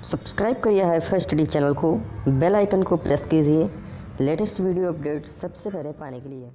Subscribe करिए HiFi Study channel को, bell icon को प्रेस कीजिए लेटेस्ट वीडियो अपडेट सबसे पहले पाने के लिए।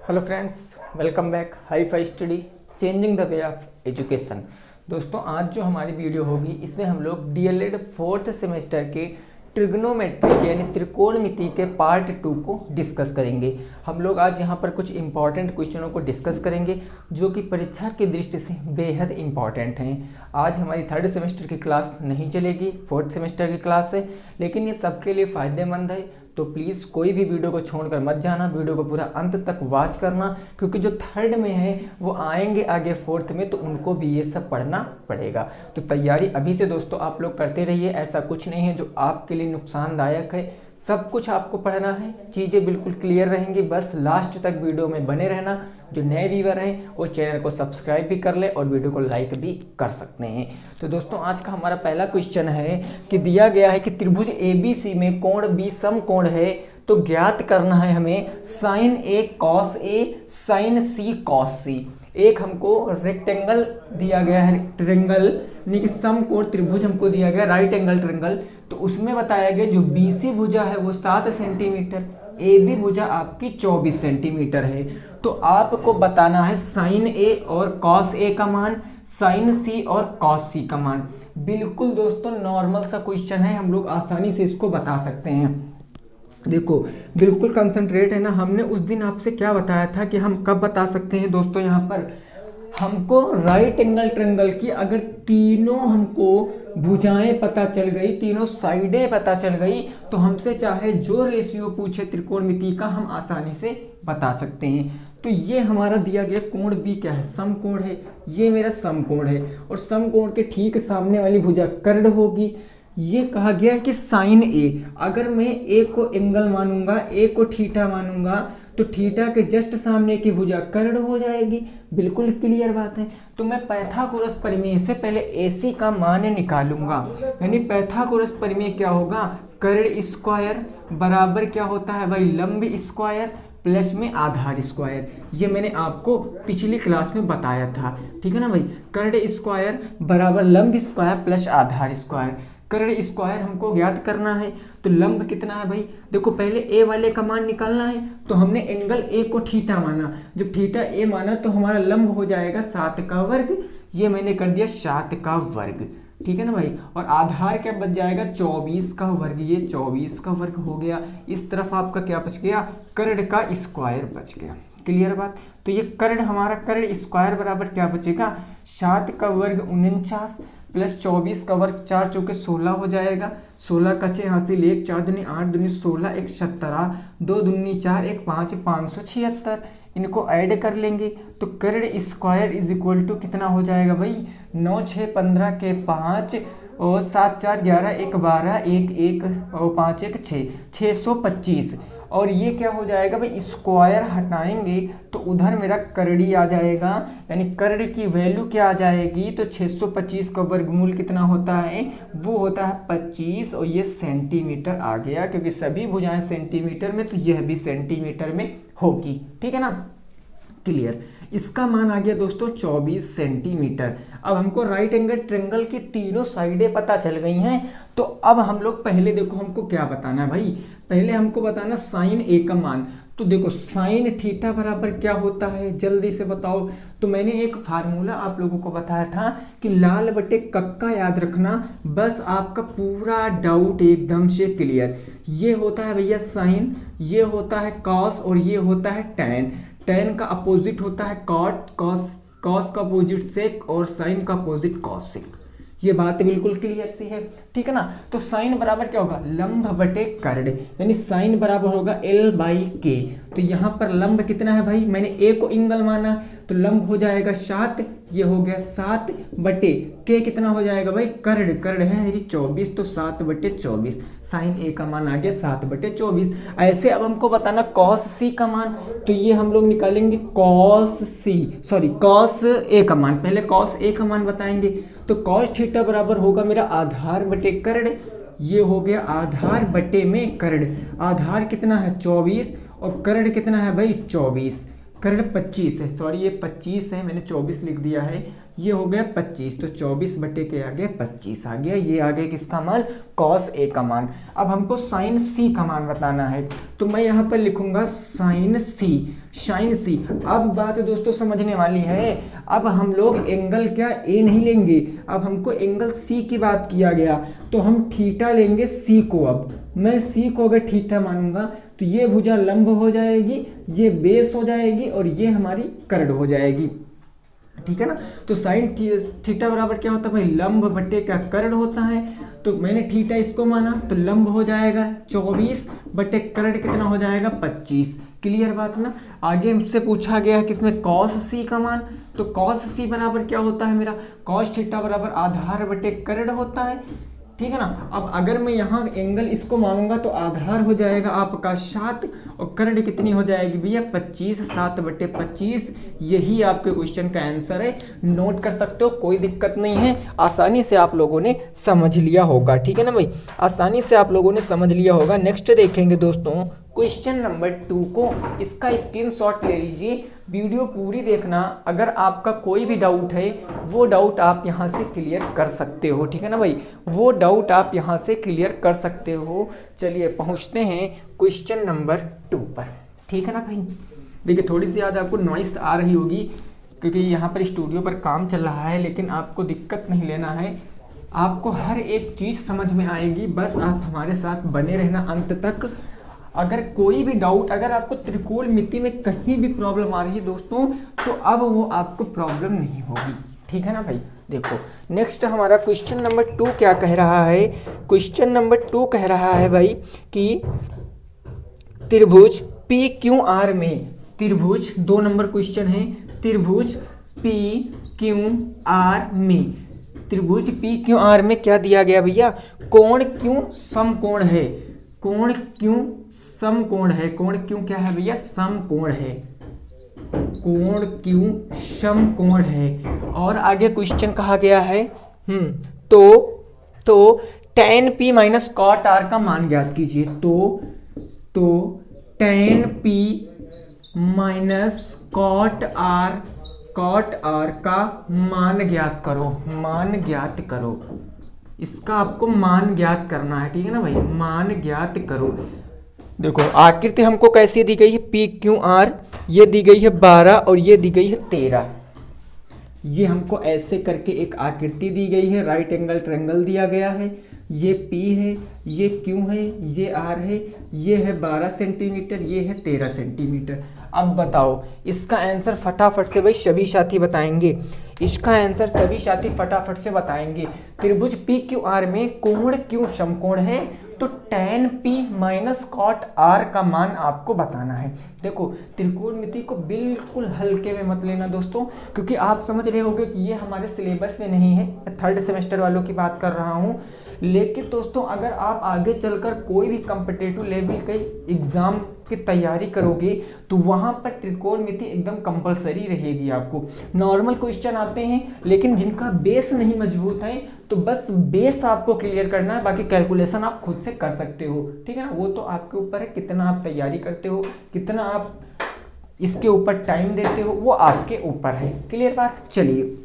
Hello friends, welcome back HiFi Study changing the way of education. दोस्तों, आज जो हमारी वीडियो होगी इसमें हम लोग डीएलएड फोर्थ सेमेस्टर के ट्रिग्नोमेट्री यानी त्रिकोणमिति के पार्ट 2 को डिस्कस करेंगे। हम लोग आज यहाँ पर कुछ इंपॉर्टेंट क्वेश्चनों को डिस्कस करेंगे जो कि परीक्षा की दृष्टि से बेहद इंपॉर्टेंट हैं। आज हमारी थर्ड सेमेस्टर की क्लास नहीं चलेगी, फोर्थ सेमेस्टर की क्लास है, लेकिन ये सबके लिए फ़ायदेमंद है। तो प्लीज़ कोई भी वीडियो को छोड़कर मत जाना, वीडियो को पूरा अंत तक वॉच करना, क्योंकि जो थर्ड में है वो आएंगे आगे फोर्थ में, तो उनको भी ये सब पढ़ना पड़ेगा। तो तैयारी अभी से दोस्तों आप लोग करते रहिए। ऐसा कुछ नहीं है जो आपके लिए नुकसानदायक है, सब कुछ आपको पढ़ना है, चीज़ें बिल्कुल क्लियर रहेंगी। बस लास्ट तक वीडियो में बने रहना। जो नए व्यूवर हैं वो चैनल को सब्सक्राइब भी कर ले और वीडियो को लाइक भी कर सकते हैं। तो दोस्तों, आज का हमारा पहला क्वेश्चन है कि दिया गया है कि त्रिभुज ABC में कोण B समकोण है, तो ज्ञात करना है हमें sine A cos A sine C cos C। एक हमको रेक्टेंगल दिया गया है, ट्रेंगल यानी कि समकोण त्रिभुज हमको दिया गया, राइट एंगल ट्रेंगल। तो उसमें बताया गया जो BC भुजा है वो 7 सेंटीमीटर, AB भुजा आपकी 24 सेंटीमीटर है। तो आपको बताना है साइन A और कॉस A का मान, साइन C और कॉस C का मान। बिल्कुल दोस्तों नॉर्मल सा क्वेश्चन है, हम लोग आसानी से इसको बता सकते हैं। देखो बिल्कुल कंसंट्रेट है ना। हमने उस दिन आपसे क्या बताया था कि हम कब बता सकते हैं दोस्तों, यहाँ पर हमको राइट एंगल ट्रायंगल की अगर तीनों हमको भुजाएं पता चल गई, तीनों साइडें पता चल गई, तो हमसे चाहे जो रेशियो पूछे त्रिकोणमिति का हम आसानी से बता सकते हैं। तो ये हमारा दिया गया कोण B क्या है, समकोण है। ये मेरा समकोण है और समकोण के ठीक सामने वाली भुजा कर्ण होगी। ये कहा गया कि साइन A, अगर मैं A को एंगल मानूंगा, A को थीटा मानूंगा, तो थीटा के जस्ट सामने की भुजा कर्ण हो जाएगी। बिल्कुल क्लियर बात है। तो मैं पाइथागोरस प्रमेय से पहले AC का मान निकालूंगा, यानी पाइथागोरस प्रमेय क्या होगा, कर्ण स्क्वायर बराबर क्या होता है भाई, लंब स्क्वायर प्लस में आधार स्क्वायर। ये मैंने आपको पिछली क्लास में बताया था, ठीक है ना भाई। कर्ण स्क्वायर बराबर लंब स्क्वायर प्लस आधार स्क्वायर। कर्ण स्क्वायर हमको ज्ञात करना है, तो लंब कितना है भाई, देखो पहले A वाले का मान निकालना है। तो हमने एंगल A को थीटा माना, जब थीटा A माना तो हमारा लंब हो जाएगा 7 का वर्ग। ये मैंने कर दिया 7 का वर्ग, ठीक है ना भाई। और आधार क्या बच जाएगा, 24 का वर्ग। ये 24 का वर्ग हो गया। इस तरफ आपका क्या बच गया, कर्ण का स्क्वायर बच गया। क्लियर बात। तो ये कर्ण हमारा कर्ण स्क्वायर बराबर क्या बचेगा, 7 का वर्ग 49 प्लस 24 का वर्ग 4 चौके 16 हो जाएगा। 16 का 6 हासिल 1, 4 दूनी 8, दूनी 16, 1 17, 2 दूनी 4, 1 5, 576। इनको ऐड कर लेंगे तो कर्ण स्क्वायर इज इक्वल टू कितना हो जाएगा भाई, 9 6 15 के 5 और 7 4 11, 1 12, 1 1 और 5 1 6, 625। और ये क्या हो जाएगा भाई, स्क्वायर हटाएंगे तो उधर मेरा कर्डी आ जाएगा, यानी कर्ण की वैल्यू क्या आ जाएगी, तो 625 का वर्गमूल कितना होता है, वो होता है 25। और ये सेंटीमीटर आ गया, क्योंकि सभी भुजाएं सेंटीमीटर में, तो यह भी सेंटीमीटर में होगी, ठीक है ना। क्लियर। इसका मान आ गया दोस्तों 24 सेंटीमीटर। अब हमको राइट एंगल ट्रायंगल की तीनों साइडें पता चल गई हैं। तो अब हम लोग पहले देखो हमको क्या बताना है भाई, पहले हमको बताना साइन A का मान। तो देखो साइन थीटा बराबर क्या होता है, जल्दी से बताओ। तो मैंने एक फार्मूला आप लोगों को बताया था कि लाल बटे कक्का याद रखना, बस आपका पूरा डाउट एकदम से क्लियर। ये होता है भैया साइन, ये होता है कॉस और ये होता है टैन। टैन का अपोजिट होता है कॉट, कॉस का अपोजिट सेक और साइन का अपोजिट कॉसेक। ये बात बिल्कुल क्लियर सी है, ठीक है ना। तो साइन बराबर क्या होगा, लंब बटे कर्ण, यानी साइन बराबर होगा L/K। तो यहाँ पर लंब कितना है भाई, मैंने A को एंगल माना, तो लंब हो जाएगा 7, ये हो गया 7 बटे K कितना हो जाएगा भाई, कर्ण है मेरी 24, तो 7 बटे 24। साइन A का मान आ गया 7 बटे 24। ऐसे अब हमको बताना कॉस C का मान, तो ये हम लोग निकालेंगे कॉस A का मान। पहले कॉस A का मान बताएंगे, तो कॉस थीटा बराबर होगा मेरा आधार बटे कर्ण। ये हो गया आधार बटे में कर्ण। आधार कितना है 24 और कर्ण कितना है भाई 24। कर्ण 25 है, सॉरी ये 25 है, मैंने 24 लिख दिया है, ये हो गया 25, तो 24 बटे के आ गया 25 आ गया, ये आ गया किसका मान, कॉस ए का मान। अब हमको साइन सी का मान बताना है, तो मैं यहाँ पर लिखूंगा साइन सी, साइन सी। अब बात दोस्तों समझने वाली है, अब हम लोग एंगल क्या ए नहीं लेंगे, अब हमको एंगल सी की बात किया गया, तो हम थीटा लेंगे सी को। अब मैं सी को अगर थीटा मानूंगा तो ये भुजा लंब हो जाएगी, ये बेस हो जाएगी और ये हमारी कर्ण हो जाएगी, ठीक है ना। तो साइन थीटा बराबर क्या होता है भाई, लंब बटे क्या कर्ण होता है। तो मैंने थीटा इसको माना तो लंब हो जाएगा 24 बटे कर्ण कितना हो जाएगा 25। क्लियर बात ना। आगे मुझसे पूछा गया कि इसमें कॉस सी का मान, तो कॉस सी बराबर क्या होता है मेरा, कॉस थीटा बराबर आधार बटे कर्ण होता है, ठीक है ना। अब अगर मैं यहाँ एंगल इसको मानूंगा तो आधार हो जाएगा आपका 7 और कर्ण कितनी हो जाएगी भैया 25, 7 बटे 25। यही आपके क्वेश्चन का आंसर है, नोट कर सकते हो, कोई दिक्कत नहीं है, आसानी से आप लोगों ने समझ लिया होगा, ठीक है ना भाई, आसानी से आप लोगों ने समझ लिया होगा। नेक्स्ट देखेंगे दोस्तों क्वेश्चन नंबर 2 को, इसका स्क्रीनशॉट ले लीजिए, वीडियो पूरी देखना, अगर आपका कोई भी डाउट है वो डाउट आप यहाँ से क्लियर कर सकते हो, ठीक है ना भाई, वो डाउट आप यहाँ से क्लियर कर सकते हो। चलिए पहुँचते हैं क्वेश्चन नंबर 2 पर, ठीक है ना भाई। देखिए थोड़ी सी आज आपको नॉइस आ रही होगी क्योंकि यहाँ पर स्टूडियो पर काम चल रहा है, लेकिन आपको दिक्कत नहीं लेना है, आपको हर एक चीज़ समझ में आएगी, बस आप हमारे साथ बने रहना अंत तक। अगर कोई भी डाउट, अगर आपको त्रिकोणमिति में कहीं भी प्रॉब्लम आ रही है दोस्तों, तो अब वो आपको प्रॉब्लम नहीं होगी, ठीक है ना भाई। देखो नेक्स्ट हमारा क्वेश्चन नंबर 2 क्या कह रहा है, क्वेश्चन नंबर 2 कह रहा है भाई कि त्रिभुज पी क्यू आर में, त्रिभुज 2 नंबर क्वेश्चन है, त्रिभुज पी क्यू आर में, त्रिभुज पी क्यू आर में क्या दिया गया भैया, कोण क्यों समकोण है, कोण क्यों समकोण है, कोण क्यों क्या है भैया समकोण है, कोण क्यों समकोण है। और आगे क्वेश्चन कहा गया है तो tan p minus cot r का मान ज्ञात कीजिए, तो tan p minus cot r का मान ज्ञात करो, मान ज्ञात करो, इसका आपको मान ज्ञात करना है, ठीक है ना भाई, मान ज्ञात करो। देखो आकृति हमको कैसी दी गई है, पी क्यू आर, ये दी गई है 12 और ये दी गई है 13, ये हमको ऐसे करके एक आकृति दी गई है, राइट एंगल ट्रायंगल दिया गया है, ये P है, ये Q है, ये R है, ये है 12 सेंटीमीटर, ये है 13 सेंटीमीटर। अब बताओ इसका आंसर फटाफट से भाई सभी साथी बताएंगे, इसका आंसर सभी साथी फटाफट से बताएंगे। त्रिभुज पी क्यू आर में कोण क्यों समकोण है, तो tan p minus cot r का मान आपको बताना है। देखो त्रिकोणमिति को बिल्कुल हल्के में मत लेना दोस्तों, क्योंकि आप समझ रहे होंगे कि ये हमारे सिलेबस में नहीं है, 3rd सेमेस्टर वालों की बात कर रहा हूँ। लेकिन दोस्तों अगर आप आगे चलकर कोई भी कॉम्पिटिटिव लेवल के एग्जाम की तैयारी करोगे तो वहाँ पर त्रिकोणमिति एकदम कंपलसरी रहेगी आपको। नॉर्मल क्वेश्चन आते हैं लेकिन जिनका बेस नहीं मजबूत है तो बस बेस आपको क्लियर करना है, बाकी कैलकुलेशन आप खुद से कर सकते हो, ठीक है ना। वो तो आपके ऊपर है, कितना आप तैयारी करते हो, कितना आप इसके ऊपर टाइम देते हो, वो आपके ऊपर है। क्लियर बात। चलिए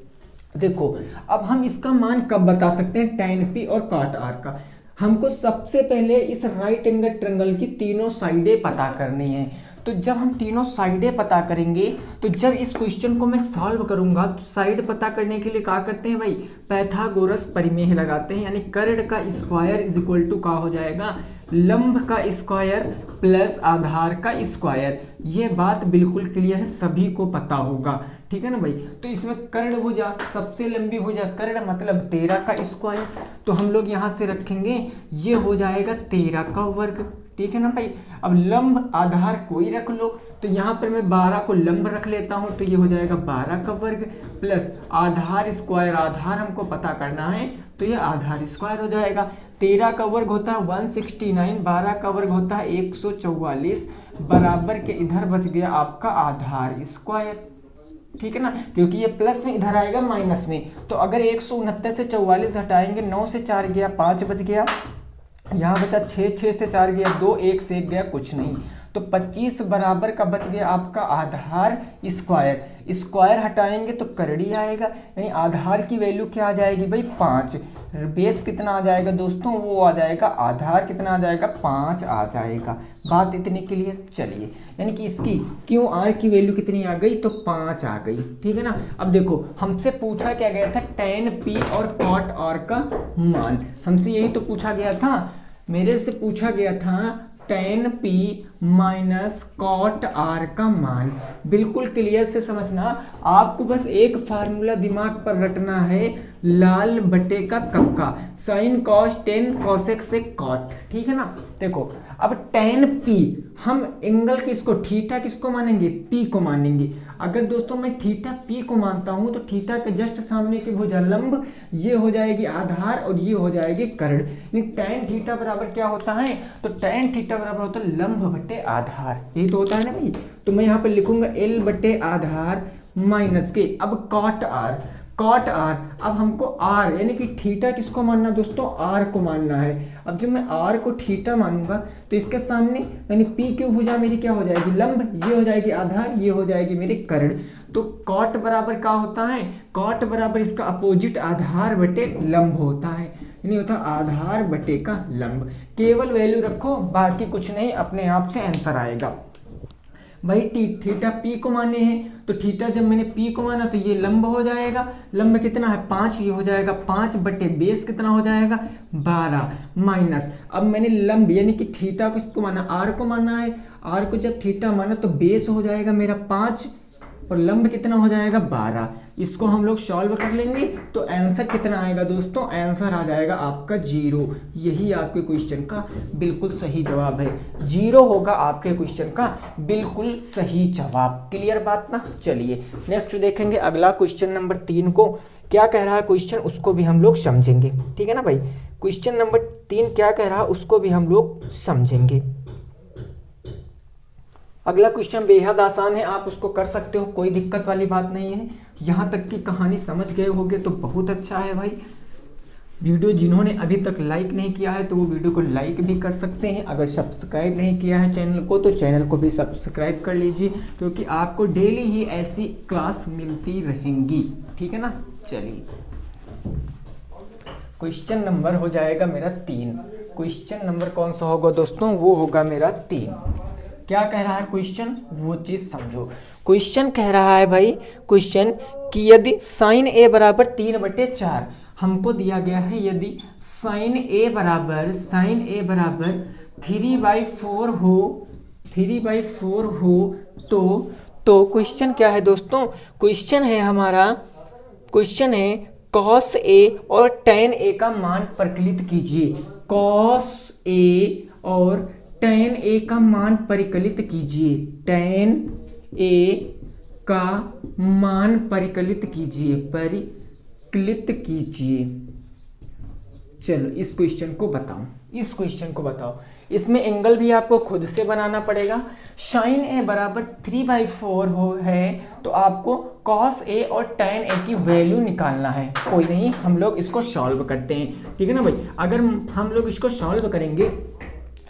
देखो अब हम इसका मान कब बता सकते हैं tan p और cot r का। हमको सबसे पहले इस राइट एंगल ट्रायंगल की तीनों साइडें पता करनी है। तो जब हम तीनों साइडें पता करेंगे तो जब इस क्वेश्चन को मैं सॉल्व करूंगा तो साइड पता करने के लिए क्या करते हैं भाई, पाइथागोरस परिमेय लगाते हैं, यानी कर्ण का स्क्वायर इज इक्वल टू का हो जाएगा लंब का स्क्वायर प्लस आधार का स्क्वायर। ये बात बिल्कुल क्लियर है, सभी को पता होगा, ठीक है ना भाई। तो इसमें कर्ण भुजा, सबसे लंबी भुजा कर्ण मतलब 13 का स्क्वायर, तो हम लोग यहाँ से रखेंगे ये हो जाएगा 13 का वर्ग, ठीक है ना भाई। अब लंब आधार कोई रख लो, तो यहाँ पर मैं 12 को लंब रख लेता हूँ, तो ये हो जाएगा 12 का वर्ग प्लस आधार स्क्वायर, आधार हमको पता करना है तो ये आधार स्क्वायर हो जाएगा। 13 का वर्ग होता है 169, 12 का वर्ग होता है 144, बराबर के इधर बच गया आपका आधार स्क्वायर, ठीक है ना, क्योंकि ये प्लस में इधर आएगा माइनस में। तो अगर 169 से 44 हटाएंगे, 9 से 4 गया 5 बच गया, यहाँ बचा 6, 6 से 4 गया 2, 1 से 1 गया कुछ नहीं, तो 25 बराबर का बच गया आपका आधार स्क्वायर, स्क्वायर हटाएंगे तो करड़ी आएगा, यानी आधार की वैल्यू क्या आ जाएगी भाई 5। बेस कितना आ जाएगा दोस्तों, वो आ जाएगा आधार कितना आ जाएगा 5 आ जाएगा। बात इतनी क्लियर। चलिए, यानी कि इसकी क्यू आर की वैल्यू कितनी आ गई, तो 5 आ गई, ठीक है ना। अब देखो हमसे पूछा क्या गया था, tan p और cot r का मान, हमसे यही तो पूछा गया था, मेरे से पूछा गया था tan p minus cot r का मान। बिल्कुल क्लियर से समझना, आपको बस एक फार्मूला दिमाग पर रटना है, लाल बटे का कक्का, साइन कॉस टेन कॉसेक से कॉट, ठीक है ना। देखो अब tan p, हम एंगल किसको, थीटा किसको मानेंगे, p को मानेंगे। अगर दोस्तों मैं थीटा p को मानता हूं तो थीटा के जस्ट सामने की भुजालंब ये हो जाएगी आधार और ये हो जाएगी कर्ण। tan थीटा बराबर क्या होता है, तो tan थीटा बराबर होता है लंब बटे आधार, यही तो होता है ना भाई। तो मैं यहाँ पे लिखूंगा l बटे आधार माइनस के, अब cot r, cot r, अब हमको r यानी कि थीटा किसको मानना दोस्तों, r को मानना है। अब जब मैं r को थीटा मानूंगा तो इसके सामने यानी p क्यू भुजा मेरी क्या हो जाएगी, लंब, ये हो जाएगी आधार, ये हो जाएगी मेरी कर्ण। तो cot बराबर क्या होता है, cot बराबर इसका अपोजिट आधार बटे लंब होता है, यानी होता आधार बटे का लंब। केवल वैल्यू रखो, बाकी कुछ नहीं, अपने आप से आंसर आएगा। भाई थीटा p को माने हैं, तो थीटा जब मैंने p को माना तो ये लंब हो जाएगा, लंब कितना है 5, ये हो जाएगा 5 बटे बेस कितना हो जाएगा 12 माइनस, अब मैंने लंब यानी कि थीटा को इसको माना, r को माना है, r को जब थीटा माना तो बेस हो जाएगा मेरा 5 और लंब कितना हो जाएगा 12। इसको हम लोग सॉल्व कर लेंगे तो आंसर कितना आएगा दोस्तों, आंसर आ जाएगा आपका 0। यही आपके क्वेश्चन का बिल्कुल सही जवाब है, 0 होगा आपके क्वेश्चन का बिल्कुल सही जवाब। क्लियर बात ना। चलिए नेक्स्ट देखेंगे अगला क्वेश्चन नंबर 3 को, क्या कह रहा है क्वेश्चन उसको भी हम लोग समझेंगे, ठीक है ना भाई। क्वेश्चन नंबर 3 क्या कह रहा है उसको भी हम लोग समझेंगे। अगला क्वेश्चन बेहद आसान है, आप उसको कर सकते हो, कोई दिक्कत वाली बात नहीं है। यहाँ तक की कहानी समझ गए होगे तो बहुत अच्छा है भाई। वीडियो जिन्होंने अभी तक लाइक नहीं किया है तो वो वीडियो को लाइक भी कर सकते हैं। अगर सब्सक्राइब नहीं किया है चैनल को तो चैनल को भी सब्सक्राइब कर लीजिए, क्योंकि आपको डेली ही ऐसी क्लास मिलती रहेंगी, ठीक है ना। चलिए क्वेश्चन नंबर हो जाएगा मेरा 3। क्वेश्चन नंबर कौन सा होगा दोस्तों, वो होगा मेरा 3। क्या कह रहा है क्वेश्चन, वो चीज समझो। क्वेश्चन कह रहा है भाई, क्वेश्चन कि यदि साइन ए बराबर 3/4 हमको दिया गया है, यदि साइन ए बराबर 3/4 हो, 3/4 हो तो क्वेश्चन क्या है दोस्तों, क्वेश्चन है हमारा, क्वेश्चन है कॉस ए और टेन ए का मान परिकलित कीजिए। कॉस ए और टेन ए का मान परिकलित कीजिए, टेन ए का मान परिकलित कीजिए, परिकलित कीजिए। चलो इस क्वेश्चन को बताओ, इस क्वेश्चन को बताओ। इसमें एंगल भी आपको खुद से बनाना पड़ेगा। साइन ए बराबर 3/4 है तो आपको कॉस ए और टेन ए की वैल्यू निकालना है। कोई नहीं, हम लोग इसको सॉल्व करते हैं, ठीक है ना भाई। अगर हम लोग इसको सॉल्व करेंगे,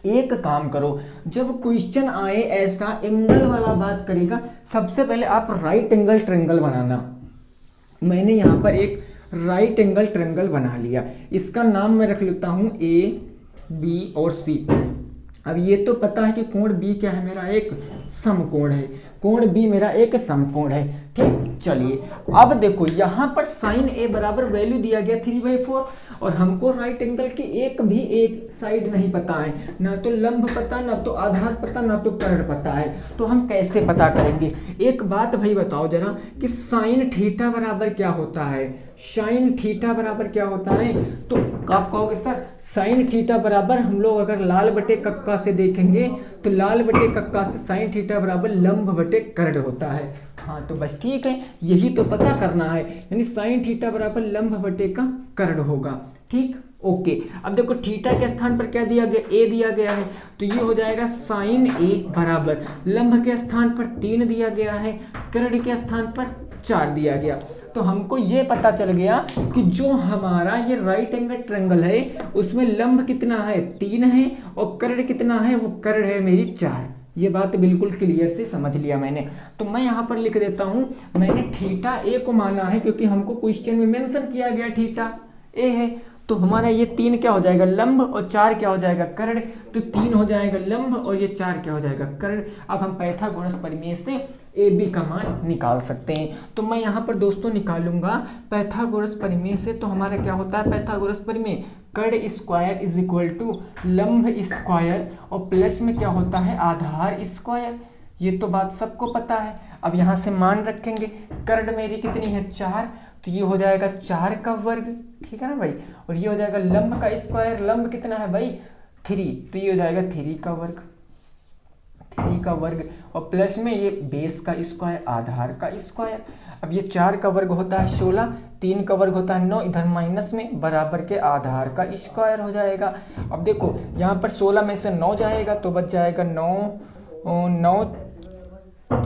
एक काम करो, जब क्वेश्चन आए ऐसा एंगल वाला बात करेगा, सबसे पहले आप राइट एंगल ट्रायंगल बनाना। मैंने यहाँ पर एक राइट एंगल ट्रायंगल बना लिया, इसका नाम मैं रख लेता हूँ ए बी और सी। अब ये तो पता है कि कोण बी क्या है, मेरा एक समकोण है, कोण बी मेरा एक समकोण है, ठीक। चलिए अब देखो यहाँ पर साइन ए बराबर वैल्यू दिया गया 3/4 और हमको राइट एंगल की एक साइड नहीं पता है, ना तो लंब पता, ना तो आधार पता, ना तो कर्ण पता है, तो हम कैसे पता करेंगे। एक बात भाई बताओ जरा कि साइन थीटा बराबर क्या होता है, साइन थीटा बराबर क्या होता है, तो आप कहोगे सर साइन थीटा बराबर, हम लोग अगर लाल बटे कक्का से देखेंगे तो लाल बटे कक्का से साइन थीटा बराबर लंब बटे कर्ण होता है। हाँ तो बस ठीक है, यही तो पता करना है, यानी साइन थीटा बराबर लंब बटे का कर्ण होगा, ठीक। ओके, अब देखो थीटा के स्थान पर क्या दिया गया, ए दिया गया है, तो ये हो जाएगा साइन ए बराबर लंब के स्थान पर 3 दिया गया है, कर्ण के स्थान पर 4 दिया गया। तो हमको ये पता चल गया कि जो हमारा ये राइट एंगल ट्रायंगल है उसमें लंब कितना है 3 है और कर्ण कितना है, वो कर्ण है मेरी 4, ये बात बिल्कुल क्लियर से समझ लिया मैंने। तो मैं यहाँ पर लिख देता हूँ, मैंने थीटा ए को माना है क्योंकि हमको क्वेश्चन में मेंशन किया गया थीटा ए है। तो हमारा ये 3 क्या हो जाएगा लंब और 4 क्या हो जाएगा कर्ण। तो 3 हो जाएगा लंब और ये 4 क्या हो जाएगा कर्ण। अब हम पाइथागोरस प्रमेय से ए बी का मान निकाल सकते हैं। तो मैं यहाँ पर दोस्तों निकालूंगा पाइथागोरस प्रमेय से। तो हमारा क्या होता है पाइथागोरस प्रमेय, कर्ण स्क्वायर इज इक्वल टू लंब स्क्वायर और प्लस में क्या होता है आधार स्क्वायर। ये तो बात सबको पता है। अब यहाँ से मान रखेंगे, कर्ण मेरी कितनी है 4, तो ये हो जाएगा 4 का वर्ग, ठीक है ना भाई। और ये हो जाएगा लंब का स्क्वायर, लंब कितना है भाई 3, तो ये हो जाएगा 3 का वर्ग, 3 का वर्ग और प्लस में ये बेस का स्क्वायर आधार का स्क्वायर। अब ये 4 का वर्ग होता है 16, 3 का वर्ग होता है 9, इधर माइनस में बराबर के आधार का स्क्वायर हो जाएगा। अब देखो यहाँ पर 16 में से 9 जाएगा तो बच जाएगा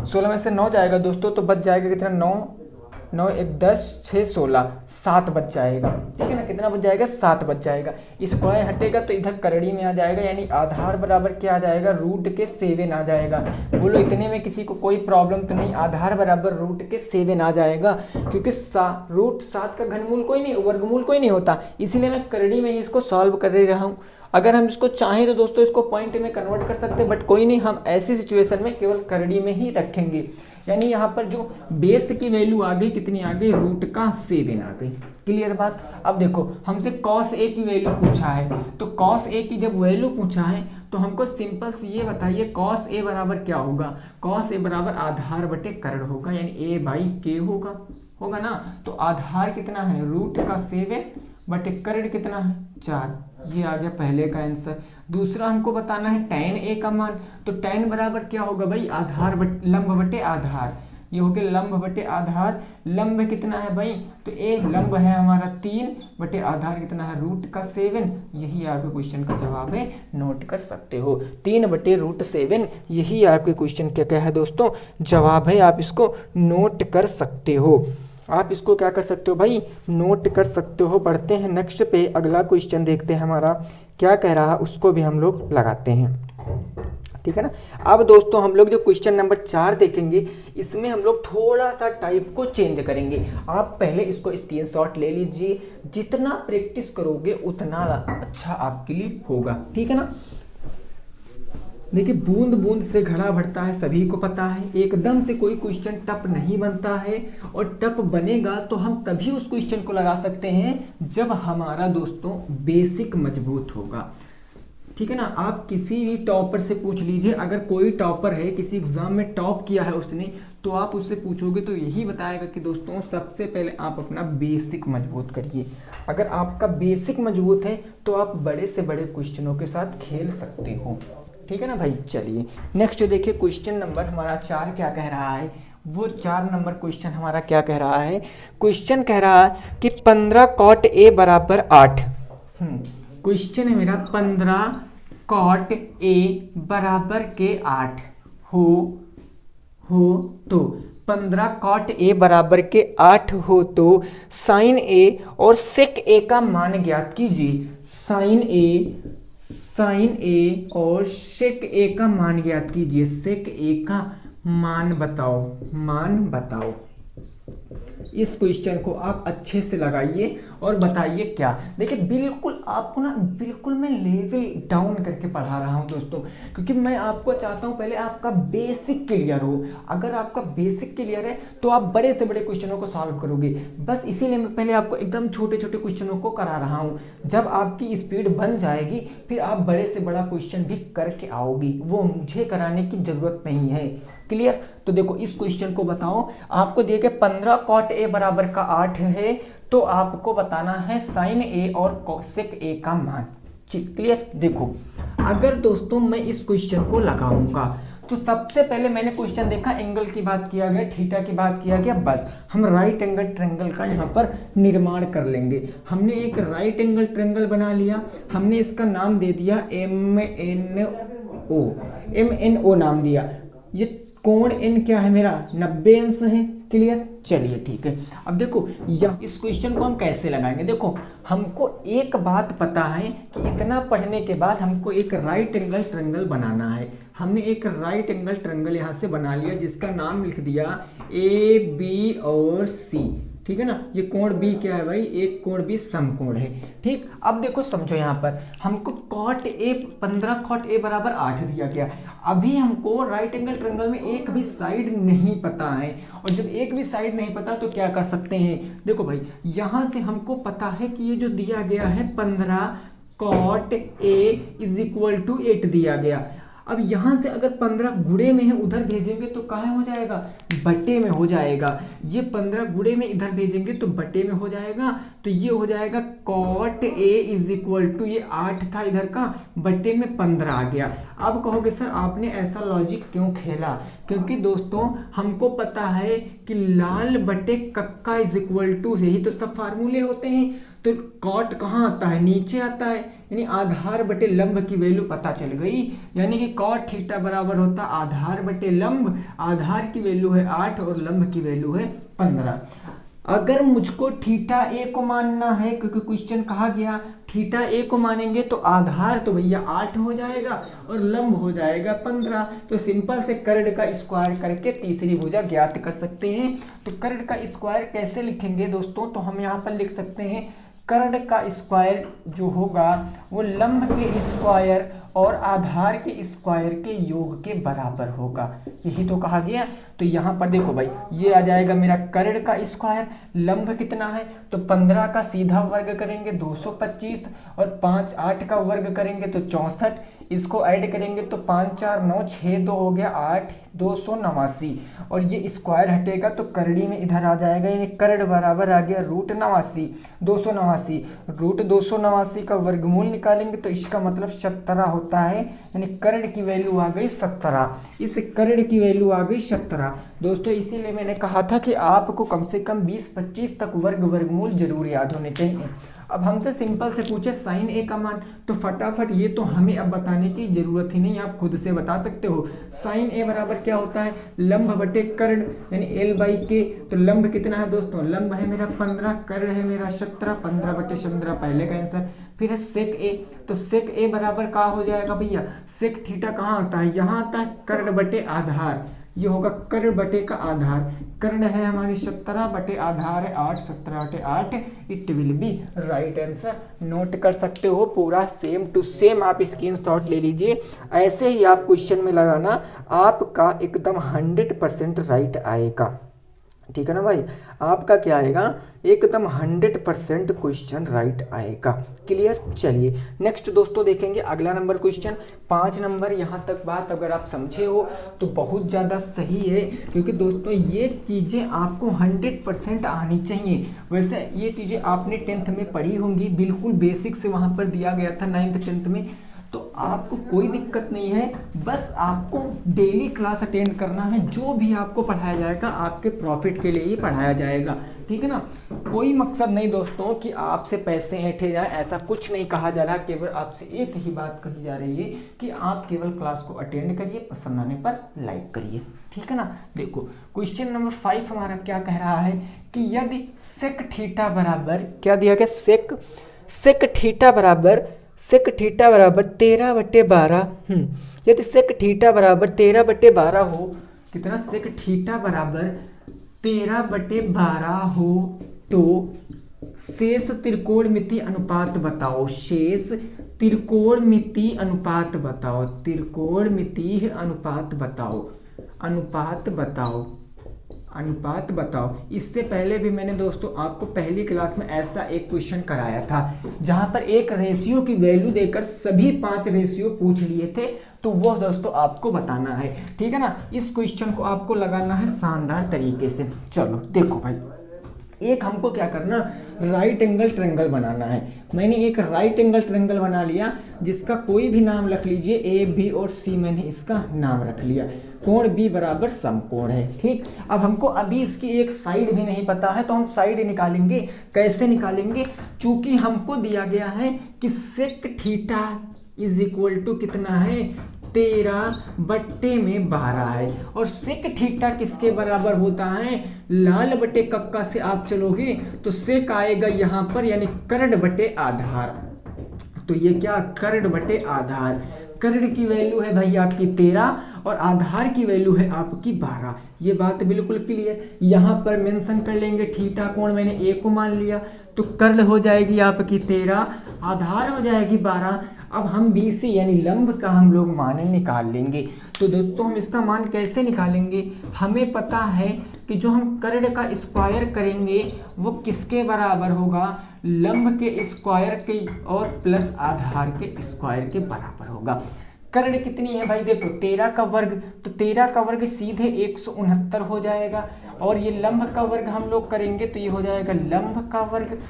16 में से 9 जाएगा दोस्तों तो बच जाएगा कितना 9 1 10 6 16 7 बच जाएगा, ठीक है ना। कितना बच जाएगा 7 बच जाएगा। स्क्वायर हटेगा तो इधर करड़ी में आ जाएगा, यानी आधार बराबर क्या आ जाएगा रूट के 7 आ जाएगा। बोलो इतने में किसी को कोई प्रॉब्लम तो नहीं, आधार बराबर रूट के 7 आ जाएगा क्योंकि रूट 7 का घनमूल कोई नहीं, वर्गमूल कोई नहीं होता, इसीलिए मैं करड़ी में ही इसको सॉल्व कर रहा हूँ। अगर हम इसको चाहें तो दोस्तों इसको पॉइंट में कन्वर्ट कर सकते हैं, बट कोई नहीं, हम ऐसी सिचुएशन में केवल करड़ी में ही रखेंगे। यानी यहाँ पर जो बेस की वैल्यू आ गई कितनी आ गई रूट का 7 आ गई। क्लियर बात। अब देखो हमसे cos a की वैल्यू पूछा है, तो cos a की जब वैल्यू पूछा है तो हमको सिंपल से ये बताइए cos a बराबर क्या होगा। cos a बराबर आधार बटे कर्ण होगा, यानी a बाई k होगा ना। तो आधार कितना है रूट का 7 बटे कर्ण कितना है 4। ये आ गया पहले का आंसर। दूसरा हमको बताना है tan a का मान, तो tan बराबर क्या होगा भाई आधार लंब बटे आधार। ये हो गया लंब बटे आधार, लंब कितना है भाई तो a लंब है हमारा 3 बटे आधार कितना है रूट का 7। यही आपके क्वेश्चन का जवाब है, नोट कर सकते हो 3 बटे रूट 7। यही आपके क्वेश्चन क्या है दोस्तों जवाब है, आप इसको नोट कर सकते हो। आप इसको क्या कर सकते हो भाई नोट कर सकते हो। बढ़ते हैं नेक्स्ट पे, अगला क्वेश्चन देखते हैं हमारा क्या कह रहा है, उसको भी हम लोग लगाते हैं, ठीक है ना। अब दोस्तों हम लोग जो क्वेश्चन नंबर 4 देखेंगे इसमें हम लोग थोड़ा सा टाइप को चेंज करेंगे। आप पहले इसको स्क्रीनशॉट ले लीजिए, जितना प्रैक्टिस करोगे उतना अच्छा आपके लिए होगा, ठीक है ना। देखिए बूंद बूंद से घड़ा भरता है, सभी को पता है। एकदम से कोई क्वेश्चन टफ नहीं बनता है, और टफ बनेगा तो हम तभी उस क्वेश्चन को लगा सकते हैं जब हमारा दोस्तों बेसिक मजबूत होगा, ठीक है ना। आप किसी भी टॉपर से पूछ लीजिए, अगर कोई टॉपर है किसी एग्जाम में टॉप किया है उसने, तो आप उससे पूछोगे तो यही बताएगा कि दोस्तों सबसे पहले आप अपना बेसिक मजबूत करिए। अगर आपका बेसिक मजबूत है तो आप बड़े से बड़े क्वेश्चनों के साथ खेल सकते हो, ठीक है ना भाई। चलिए नेक्स्ट देखिए क्वेश्चन नंबर हमारा 4 क्या कह रहा है। वो 4 नंबर क्वेश्चन हमारा क्या कह रहा है, क्वेश्चन कह रहा है कि 15 cot a बराबर 8। क्वेश्चन है मेरा 15 cot a बराबर के 8 हो तो 15 cot a बराबर के 8 हो तो sin a और sec a का मान ज्ञात कीजिए। sin a और sec a का मान ज्ञात कीजिए। sec a का मान बताओ। इस क्वेश्चन को आप अच्छे से लगाइए और बताइए क्या। देखिए बिल्कुल आपको ना बिल्कुल मैं लेवल डाउन करके पढ़ा रहा हूं दोस्तों, क्योंकि मैं आपको चाहता हूं पहले आपका बेसिक क्लियर हो। अगर आपका बेसिक क्लियर है तो आप बड़े से बड़े क्वेश्चनों को सॉल्व करोगे। बस इसीलिए मैं पहले आपको एकदम छोटे छोटे क्वेश्चनों को करा रहा हूं। जब आपकी स्पीड बन जाएगी फिर आप बड़े से बड़ा क्वेश्चन भी करके आओगी, वो मुझे कराने की जरूरत नहीं है। क्लियर। तो देखो इस क्वेश्चन को बताओ, आपको दिए गए 15 cot a बराबर का 8 है, तो आपको बताना है sin a और sec a का मान। क्लियर। देखो अगर दोस्तों मैं इस क्वेश्चन को लगाऊंगा तो सबसे पहले मैंने क्वेश्चन देखा, एंगल की बात किया गया, थीटा की बात किया गया, बस हम राइट एंगल ट्रायंगल का यहाँ पर निर्माण कर लेंगे। हमने एक राइट एंगल ट्रायंगल बना लिया, हमने इसका नाम दे दिया MNO नाम दिया। ये कोण n क्या है मेरा 90 अंश है, क्लियर, चलिए ठीक है। अब देखो इस क्वेश्चन को हम कैसे लगाएंगे। देखो हमको एक बात पता है कि इतना पढ़ने के बाद हमको एक राइट एंगल ट्रायंगल बनाना है। हमने एक राइट एंगल ट्रायंगल यहाँ से बना लिया जिसका नाम लिख दिया ए बी और सी, ठीक है ना। ये कोण बी क्या है भाई, एक कोण बी समकोण है, ठीक। अब देखो समझो यहाँ पर हमको कॉट ए 15 कॉट ए बराबर 8 दिया गया। अभी हमको राइट एंगल ट्रायंगल में एक भी साइड नहीं पता है, और जब एक भी साइड नहीं पता तो क्या कर सकते हैं। देखो भाई यहाँ से हमको पता है कि ये जो दिया गया है 15 cot A is equal to 8 दिया गया। अब यहाँ से अगर 15 गुणे में है उधर भेजेंगे तो कहाँ हो जाएगा, बटे में हो जाएगा। ये 15 गुणे में इधर भेजेंगे तो बटे में हो जाएगा, तो ये हो जाएगा cot A is equal to, ये 8 था इधर का, बटे में 15 आ गया। अब कहोगे सर आपने ऐसा लॉजिक क्यों खेला, क्योंकि दोस्तों हमको पता है कि लाल बटे कक्का इज इक्वल टू, यही तो सब फार्मूले होते हैं। तो कॉट कहाँ आता है, नीचे आता है, यानी आधार बटे लंब की वैल्यू पता चल गई। यानी कि कॉट थीटा बराबर होता आधार बटे लंब, आधार की वैल्यू है 8 और लंब की वैल्यू है 15। अगर मुझको थीटा ए को मानना है, क्योंकि क्वेश्चन कहा गया थीटा ए को मानेंगे तो आधार तो भैया 8 हो जाएगा और लंब हो जाएगा 15। तो सिंपल से कर्ण का स्क्वायर करके तीसरी भुजा ज्ञात कर सकते हैं। तो कर्ण का स्क्वायर कैसे लिखेंगे दोस्तों, तो हम यहाँ पर लिख सकते हैं कर्ण का स्क्वायर जो होगा वो लंब के स्क्वायर और आधार के स्क्वायर के योग के बराबर होगा, यही तो कहा गया। तो यहाँ पर देखो भाई ये आ जाएगा मेरा कर्ण का स्क्वायर, लंब कितना है तो 15 का सीधा वर्ग करेंगे 225 और 5 8 का वर्ग करेंगे तो 64, इसको ऐड करेंगे तो 5 4 9 6 2 हो गया 8 289, और ये स्क्वायर हटेगा तो करड़ी में इधर आ जाएगा, यानी कर्ण बराबर आ गया रूट 89 289। रूट 289 का वर्गमूल निकालेंगे तो इसका मतलब 17 होता है, यानी कर्ण की वैल्यू आ गई 17। इस कर्ण की वैल्यू आ गई 17 दोस्तों। इसीलिए मैंने कहा था कि आपको कम से कम 20-25 तक वर्गमूल जरूर याद होने चाहिए। अब हमसे सिंपल से पूछे साइन ए का मान, तो फटाफट ये तो हमें अब बताने की जरूरत ही नहीं, आप खुद से बता सकते हो। साइन ए बराबर क्या होता है, लंब बटे कर्ण, यानी एल बाई के। तो लंब कितना है दोस्तों, लंब है मेरा 15, कर्ण है मेरा 17, 15 बटे 17 पहले का आंसर। फिर है सेक ए, तो सेक ए बराबर क्या हो जाएगा भैया, सेक थीटा कहाँ आता है, यहाँ आता है कर्ण बटे आधार, ये होगा कर्ण बटे का आधार। कर्ण है हमारी 17 बटे आधार है 8, 17 बटे 8, it will be right answer. Note कर सकते हो पूरा सेम टू सेम, आप स्क्रीनशॉट ले लीजिए, ऐसे ही आप क्वेश्चन में लगाना, आपका एकदम 100% राइट आएगा, ठीक है ना भाई। आपका क्या आएगा, एकदम 100% क्वेश्चन राइट आएगा। क्लियर, चलिए नेक्स्ट दोस्तों देखेंगे अगला नंबर क्वेश्चन 5 नंबर। यहाँ तक बात अगर आप समझे हो तो बहुत ज़्यादा सही है, क्योंकि दोस्तों ये चीज़ें आपको 100% आनी चाहिए। वैसे ये चीज़ें आपने 10th में पढ़ी होंगी, बिल्कुल बेसिक से वहाँ पर दिया गया था 9th 10th में, तो आपको कोई दिक्कत नहीं है। बस आपको डेली क्लास अटेंड करना है, जो भी आपको पढ़ाया जाएगा आपके प्रॉफिट के लिए ही पढ़ाया जाएगा, ठीक है ना। कोई मकसद नहीं दोस्तों कि आपसे पैसे ऐंठे जाए, ऐसा कुछ नहीं कहा जा रहा। केवल आपसे एक ही बात कही जा रही है कि आप केवल क्लास को अटेंड करिए, पसंद आने पर लाइक करिए, ठीक है ना। देखो क्वेश्चन नंबर 5 हमारा क्या कह रहा है कि यदि सेक थीटा बराबर, क्या दिया गया, सेक थीटा बराबर 13/12, यदि सेक थीटा बराबर 13/12 हो, कितना, सेक थीटा बराबर 13/12 हो तो शेष त्रिकोणमिति अनुपात बताओ, शेष त्रिकोणमिति अनुपात बताओ, त्रिकोणमिति अनुपात बताओ। इससे पहले भी मैंने दोस्तों आपको पहली क्लास में ऐसा एक क्वेश्चन कराया था, जहां पर एक रेशियो की वैल्यू देकर सभी 5 रेशियो पूछ लिए थे, तो वो दोस्तों आपको बताना है, ठीक है ना। इस क्वेश्चन को आपको लगाना है शानदार तरीके से। चलो देखो भाई, एक हमको क्या करना, राइट एंगल ट्रायंगल बनाना है। मैंने एक राइट एंगल ट्रायंगल बना लिया, जिसका कोई भी नाम रख लीजिए, ए बी और सी, मैंने इसका नाम रख लिया। कोण बी बराबर समकोण है, ठीक। अब हमको अभी इसकी एक साइड भी नहीं पता है, तो हम साइड निकालेंगे। कैसे निकालेंगे, चूंकि हमको दिया गया है कि sec theta is equal to कितना है, 13/12 है। और सेक थीटा किसके बराबर होता है? लाल बटे कक्का से आप चलोगे तो सेक आएगा यहाँ पर, यानी कर्ण बटे आधार। तो ये क्या? कर्ण बटे आधार। कर्ण की वैल्यू है भाई आपकी 13 और आधार की वैल्यू है आपकी 12। ये बात बिल्कुल क्लियर। यहाँ पर मेंशन कर लेंगे थीटा कोण मैंने ए को मान लिया, तो कर्ण हो जाएगी आपकी 13, आधार हो जाएगी 12। अब हम BC यानी लंब का हम लोग मान निकाल लेंगे। तो दोस्तों हम इसका मान कैसे निकालेंगे? हमें पता है कि जो हम कर्ण का स्क्वायर करेंगे वो किसके बराबर होगा? लंब के स्क्वायर के और प्लस आधार के स्क्वायर के बराबर होगा। कर्ण कितनी है भाई? देखो 13 का वर्ग, तो 13 का वर्ग सीधे 169 हो जाएगा। और ये लंब का वर्ग हम लोग करेंगे तो ये हो जाएगा लंब का वर्ग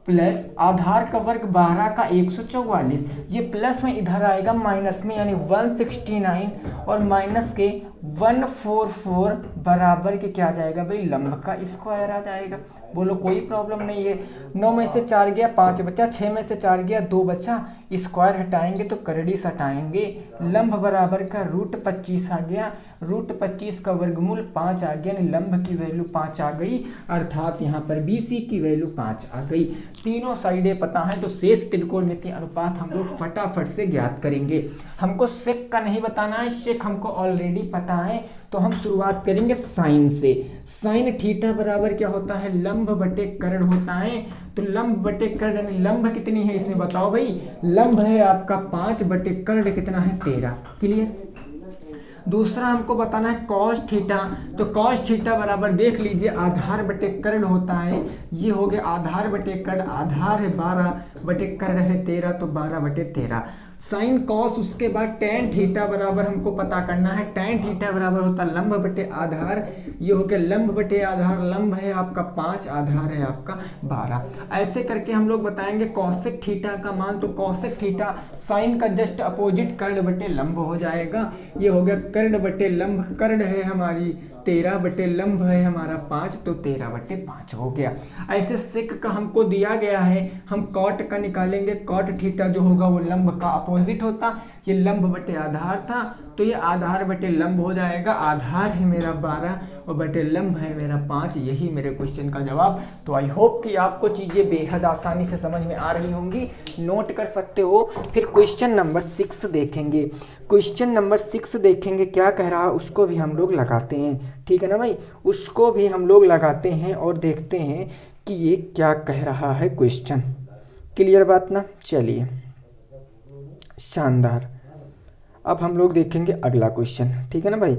प्लस आधार का वर्ग 12 का 144। ये प्लस में इधर आएगा माइनस में, यानी 169 और माइनस के 144 बराबर के क्या आ जाएगा भाई? लंब का स्क्वायर आ जाएगा। बोलो कोई प्रॉब्लम नहीं है। 9 में से 4 गया 5 बचा, 6 में से 4 गया 2 बचा, स्क्वायर हटाएंगे तो करीडिस हटाएंगे। लंब बराबर का √25 आ गया, √25 का वर्गमूल 5 आ गया, यानी लंब की वैल्यू 5 आ गई, अर्थात यहाँ पर BC की वैल्यू 5 आ गई। तीनों साइडें पता है तो शेष त्रिकोणमितीय अनुपात हम लोग फटाफट से ज्ञात करेंगे। हमको सेक का नहीं बताना है, सेक हमको ऑलरेडी पता है। तो हम शुरुआत करेंगे साइन से। साइन थीटा बराबर क्या होता है? लंब बटे कर्ण होता है। तो लंब बटे कर्ण यानी लंब कितनी है इसमें बताओ भाई? लंब है आपका 5 बटे कर्ण कितना है? 13। क्लियर। दूसरा हमको बताना है कॉस थीटा। तो कॉस थीटा बराबर देख लीजिए आधार बटे कर्ण होता है। ये हो गया आधार बटे कर्ण, आधार है 12 बटे कर्ण है 13, तो 12 बटे 13। साइन कॉस, उसके बाद टेन थीटा बराबर हमको पता करना है। टेन थीटा बराबर होता है लंब बटे आधार। ये हो गया लंब बटे आधार, लंब है आपका 5, आधार है आपका 12। ऐसे करके हम लोग बताएंगे कॉसेक थीटा का मान। तो कॉसेक थीटा साइन का जस्ट अपोजिट कर्ण बटे लंब हो जाएगा। ये हो गया कर्ण बटे लंब, कर्ण है हमारी 13 बटे लंब है हमारा 5, तो 13 बटे 5 हो गया। ऐसे सेक का हमको दिया गया है, हम कॉट का निकालेंगे। कॉट थीटा जो होगा वो लंब का अपोजिट होता। ये लंब बटे आधार था तो ये आधार बटे लंब हो जाएगा। आधार है मेरा 12 और बटे लंब है मेरा 5। यही मेरे क्वेश्चन का जवाब। तो आई होप कि आपको चीज़ें बेहद आसानी से समझ में आ रही होंगी, नोट कर सकते हो। फिर क्वेश्चन नंबर 6 देखेंगे। क्वेश्चन नंबर 6 देखेंगे क्या कह रहा है, उसको भी हम लोग लगाते हैं। ठीक है ना भाई, उसको भी हम लोग लगाते हैं और देखते हैं कि ये क्या कह रहा है क्वेश्चन। क्लियर बात ना? चलिए, शानदार। अब हम लोग देखेंगे अगला क्वेश्चन। ठीक है ना भाई,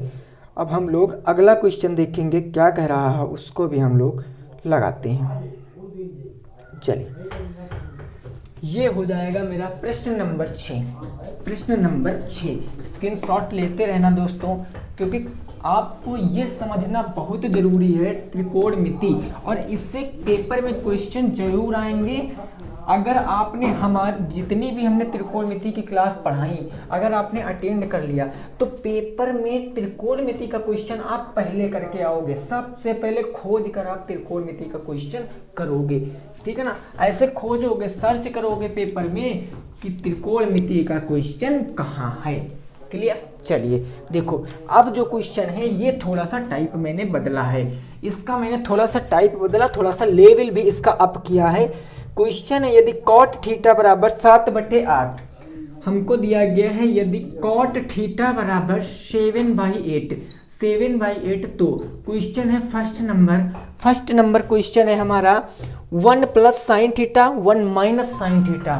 अब हम लोग अगला क्वेश्चन देखेंगे क्या कह रहा है, उसको भी हम लोग लगाते हैं। चलिए, ये हो जाएगा मेरा प्रश्न नंबर 6। प्रश्न नंबर 6 स्क्रीनशॉट लेते रहना दोस्तों, क्योंकि आपको ये समझना बहुत जरूरी है त्रिकोणमिति, और इससे पेपर में क्वेश्चन जरूर आएंगे। अगर आपने हमारी जितनी भी हमने त्रिकोणमिति की क्लास पढ़ाई अगर आपने अटेंड कर लिया तो पेपर में त्रिकोणमिति का क्वेश्चन आप पहले करके आओगे। सबसे पहले खोज कर आप त्रिकोणमिति का क्वेश्चन करोगे। ठीक है ना, ऐसे खोजोगे, सर्च करोगे पेपर में कि त्रिकोणमिति का क्वेश्चन कहाँ है। क्लियर। चलिए देखो, अब जो क्वेश्चन है ये थोड़ा सा टाइप मैंने बदला है। इसका मैंने थोड़ा सा टाइप बदला, थोड़ा सा लेवल भी इसका अप किया है। क्वेश्चन है यदि कॉट थीटा बराबर 7/8 हमको दिया गया है, यदि कॉट थीटा बराबर 7/8 तो क्वेश्चन है फर्स्ट नंबर क्वेश्चन है हमारा 1 plus sine theta 1 minus sine theta,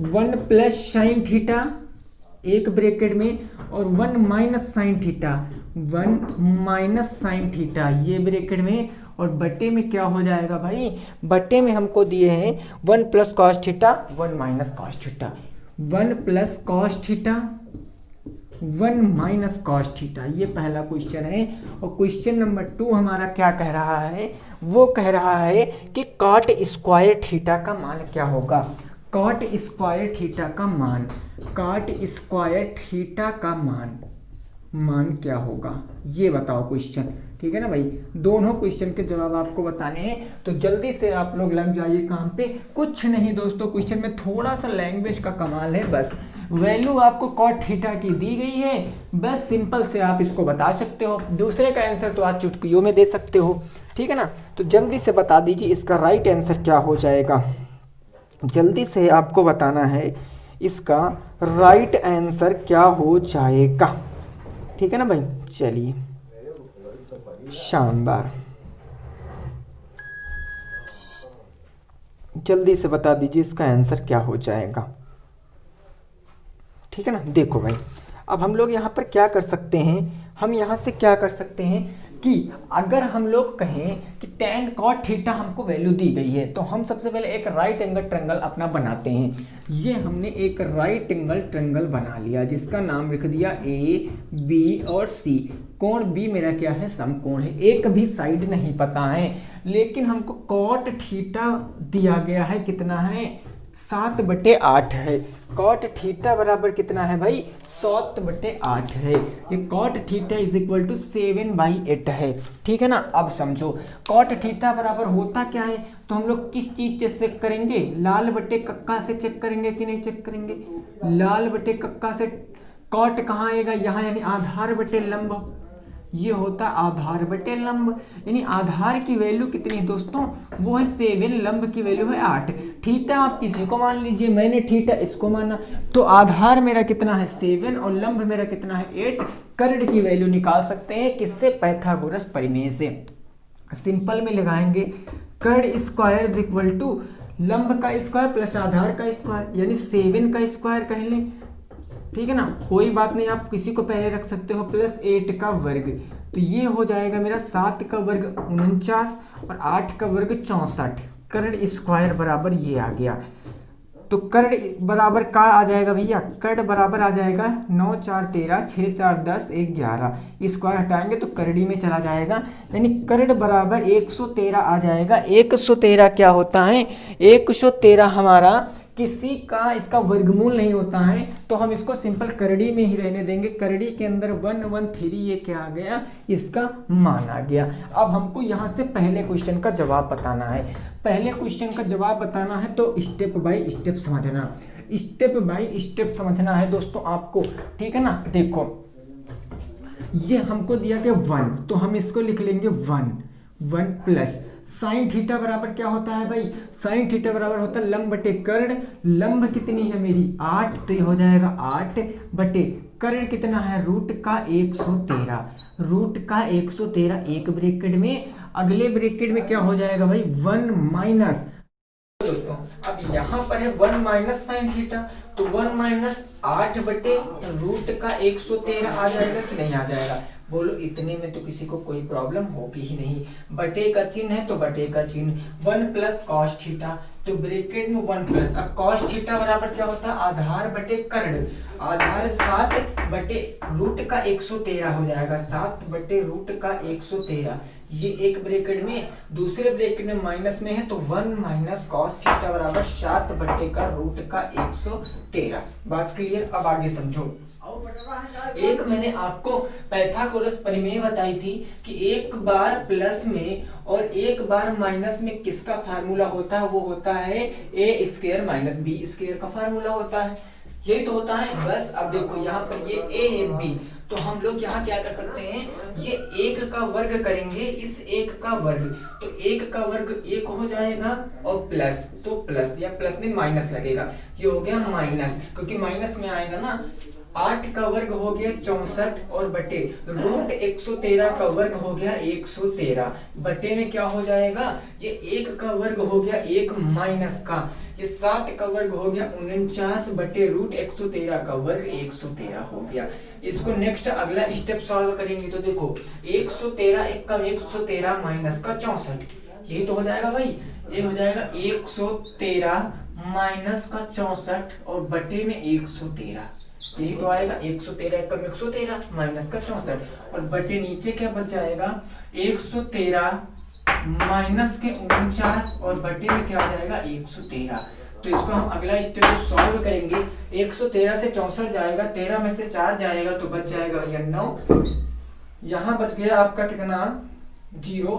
1 plus sine theta एक ब्रैकेट में और 1 minus sine theta, 1 minus sine theta ये ब्रैकेट में, और बटे में क्या हो जाएगा भाई, बटे में हमको दिए हैं 1 plus cos theta 1 minus cos theta, 1 plus cos theta 1 minus cos theta. ये पहला क्वेश्चन है। और क्वेश्चन नंबर 2 हमारा क्या कह रहा है, वो कह रहा है कि कॉट स्क्वायर थीटा का मान क्या होगा। कॉट स्क्वायर थीटा का मान, कॉट स्क्वायर थीटा का मान क्या होगा, ये बताओ क्वेश्चन। ठीक है ना भाई, दोनों क्वेश्चन के जवाब आपको बताने हैं, तो जल्दी से आप लोग लग जाइए काम पे। कुछ नहीं दोस्तों, क्वेश्चन में थोड़ा सा लैंग्वेज का कमाल है बस। वैल्यू आपको कॉट थीटा की दी गई है, बस सिंपल से आप इसको बता सकते हो। दूसरे का आंसर तो आप चुटकियों में दे सकते हो, ठीक है ना। तो जल्दी से बता दीजिए इसका राइट आंसर क्या हो जाएगा। जल्दी से आपको बताना है इसका राइट आंसर क्या हो जाएगा, ठीक है ना भाई। चलिए, शानदार, जल्दी से बता दीजिए इसका आंसर क्या हो जाएगा, ठीक है ना। देखो भाई, अब हम लोग यहाँ पर क्या कर सकते हैं, हम यहाँ से क्या कर सकते हैं कि अगर हम लोग कहें कि tan cot थीटा हमको वैल्यू दी गई है, तो हम सबसे पहले एक राइट एंगल ट्रायंगल अपना बनाते हैं। ये हमने एक राइट एंगल ट्रायंगल बना लिया जिसका नाम लिख दिया ए, बी और सी। कोण बी मेरा क्या है, समकोण है, एक भी साइड नहीं पता है, लेकिन हमको cot थीटा दिया गया है, कितना है, 7/8 है। कॉट थीटा बराबर कितना है भाई, 7/8 है। ये cot theta is equal to 7/8 है, ठीक है ना। अब समझो कॉट थीटा बराबर होता क्या है, तो हम लोग किस चीज से चेक करेंगे, लाल बटे कक्का से चेक करेंगे कि नहीं चेक करेंगे, लाल बटे कक्का से। कॉट कहाँ आएगा, यहाँ, यानी आधार बटे लंब, ये होता आधार बटे लंब, यानी आधार की वैल्यू कितनी है दोस्तों, वो है 7, लंब की वैल्यू है 8। थीटा आप किसी को मान लीजिए, मैंने थीटा इसको माना, तो आधार मेरा कितना है 7 और लंब मेरा कितना है 8। कर्ण की वैल्यू निकाल सकते हैं किससे, पाइथागोरस प्रमेय से। सिंपल में लगाएंगे, कर्ण स्क्वायर इज इक्वल टू लंब का स्क्वायर प्लस आधार का स्क्वायर, यानी 7 का स्क्वायर कह लें, ठीक है ना, कोई बात नहीं, आप किसी को पहले रख सकते हो, प्लस 8 का वर्ग, तो ये हो जाएगा मेरा 7 का वर्ग 49 और 8 का वर्ग 64। कर्ण स्क्वायर बराबर ये आ गया, तो कर्ण बराबर का आ जाएगा भैया, कर्ण बराबर आ जाएगा 9 4 13, 6 4 10, 1 11, स्क्वायर हटाएंगे तो करड़ी में चला जाएगा, यानी कर्ण बराबर 113 आ जाएगा। 113 क्या होता है, 113 हमारा किसी का इसका वर्गमूल नहीं होता है, तो हम इसको सिंपल करड़ी में ही रहने देंगे। करड़ी के अंदर 113 ये क्या आ गया, इसका मान आ गया। अब हमको यहाँ से पहले क्वेश्चन का जवाब बताना है। पहले क्वेश्चन का जवाब बताना है तो स्टेप बाय स्टेप समझना, स्टेप बाय स्टेप समझना है दोस्तों आपको, ठीक है ना। देखो ये हमको दिया गया 1, तो हम इसको लिख लेंगे 1 प्लस साइन थीटा बराबर क्या होता है भाई, साइन थीटा बराबर होता है लंब बटे कर्ण। लंब कितनी है मेरी 8, तो ये हो जाएगा 8 बटे कर्ण कितना है, रूट का 113, रूट का 113 एक ब्रैकेट में, अगले ब्रैकेट में क्या हो जाएगा भाई 1 माइनस, दोस्तों अब यहाँ पर है 1 माइनस साइन थीटा, तो 1 माइनस 8 बटे रूट का 113 आ जाएगा कि नहीं आ जाएगा, बोलो। इतने में तो किसी को कोई प्रॉब्लम होगी ही नहीं, बटे का चिन्ह है तो बटे का चिन्ह, 1 प्लस कॉस थीटा, तो ब्रैकेट में 1 प्लस, अब कॉस थीटा बराबर क्या होता है, आधार बटे कर्ण, आधार 7 बटे रूट का 113 हो जाएगा, 7 बटे रूट का 113, ये एक ब्रैकेट में, दूसरे ब्रैकेट में माइनस में है, तो 1 माइनस कॉस थीटा बराबर 7 बटे का रूट का 113। बात क्लियर, अब आगे समझो। एक मैंने आपको पाइथागोरस प्रमेय बताई थी कि एक बार प्लस में और एक बार माइनस में किसका फार्मूला होता है, वो होता है ए स्क्वायर माइनस बी स्क्वायर का फार्मूला होता है, यही तो होता है। बस अब देखो यहाँ पर ये ए है बी, तो हम लोग यहाँ क्या कर सकते हैं, ये 1 का वर्ग करेंगे, इस 1 का वर्ग, तो 1 का वर्ग 1 हो जाएगा और प्लस, तो प्लस या प्लस में माइनस लगेगा, ये हो गया माइनस, क्योंकि माइनस में आएगा ना। 8 का वर्ग हो गया 64 और बटे रूट 113 का वर्ग हो गया 113, बटे में क्या हो जाएगा, ये 1 का वर्ग हो गया 1 माइनस का, ये 7 का वर्ग हो गया 49 बटे रूट 113 का वर्ग 113 हो गया। इसको नेक्स्ट अगला स्टेप सॉल्व करेंगे तो देखो 113 1 का 113 माइनस का 64, यही तो हो जाएगा भाई, ये हो जाएगा 113 माइनस का 64 और बटे में 113, यही तो आएगा 113 कम 113 माइनस का 64 और बटे नीचे क्या बच जाएगा 113 माइनस के 49 और बटे में क्या आ जाएगा 113। तो इसको हम अगला स्टेप सॉल्व करेंगे। 113 से 64 जाएगा, 13 में से 4 जाएगा तो बच जाएगा भैया 9, यहाँ बच गया आपका कितना 0।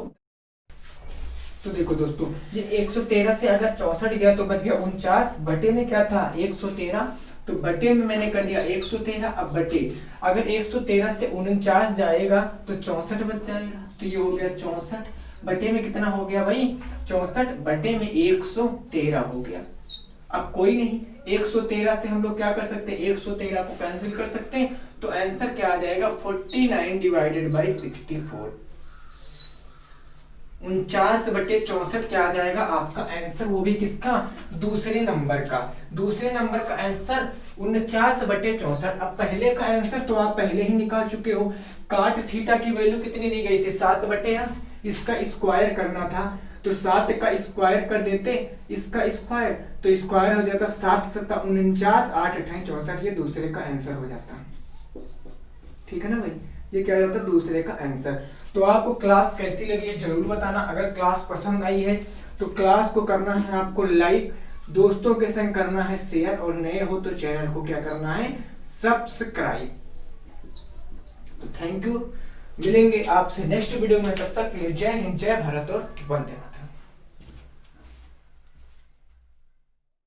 तो देखो दोस्तों ये 113 से अगर 64 गया तो बच गया 49, बटे में क्या था 113, तो बटे में मैंने कर दिया 113। अब बटे, अगर 113 से 49 जाएगा तो 64 बच जाएगा, तो ये हो गया 64 बटे में कितना हो गया भाई, 64 बटे में 113 हो गया। अब कोई नहीं, 113 से हम लोग क्या कर सकते हैं, 113 को कैंसिल कर सकते हैं, तो आंसर क्या आ जाएगा 49 डिवाइडेड बाई 64। 49/64 क्या आ जाएगा आपका आंसर, वो भी किसका, दूसरे नंबर का। दूसरे नंबर का आंसर 49/64। अब पहले का आंसर तो आप पहले ही निकाल चुके हो, काट थीटा की वैल्यू कितनी दी गई थी, 7/8। इसका स्क्वायर करना था तो 7 का स्क्वायर कर देते, इसका स्क्वायर तो स्क्वायर हो जाता 7 × 7 = 49, 8 × 8 = 64, ये दूसरे का आंसर हो जाता। ठीक है ना भाई, ये क्या होता है, दूसरे का आंसर। तो आपको क्लास कैसी लगी है जरूर बताना। अगर क्लास पसंद आई है तो क्लास को करना है आपको लाइक, दोस्तों के संग करना है शेयर, और नए हो तो चैनल को क्या करना है, सब्सक्राइब। थैंक यू, मिलेंगे आपसे नेक्स्ट वीडियो में, तब तक के लिए जय हिंद, जय भारत और वंदे मातरम।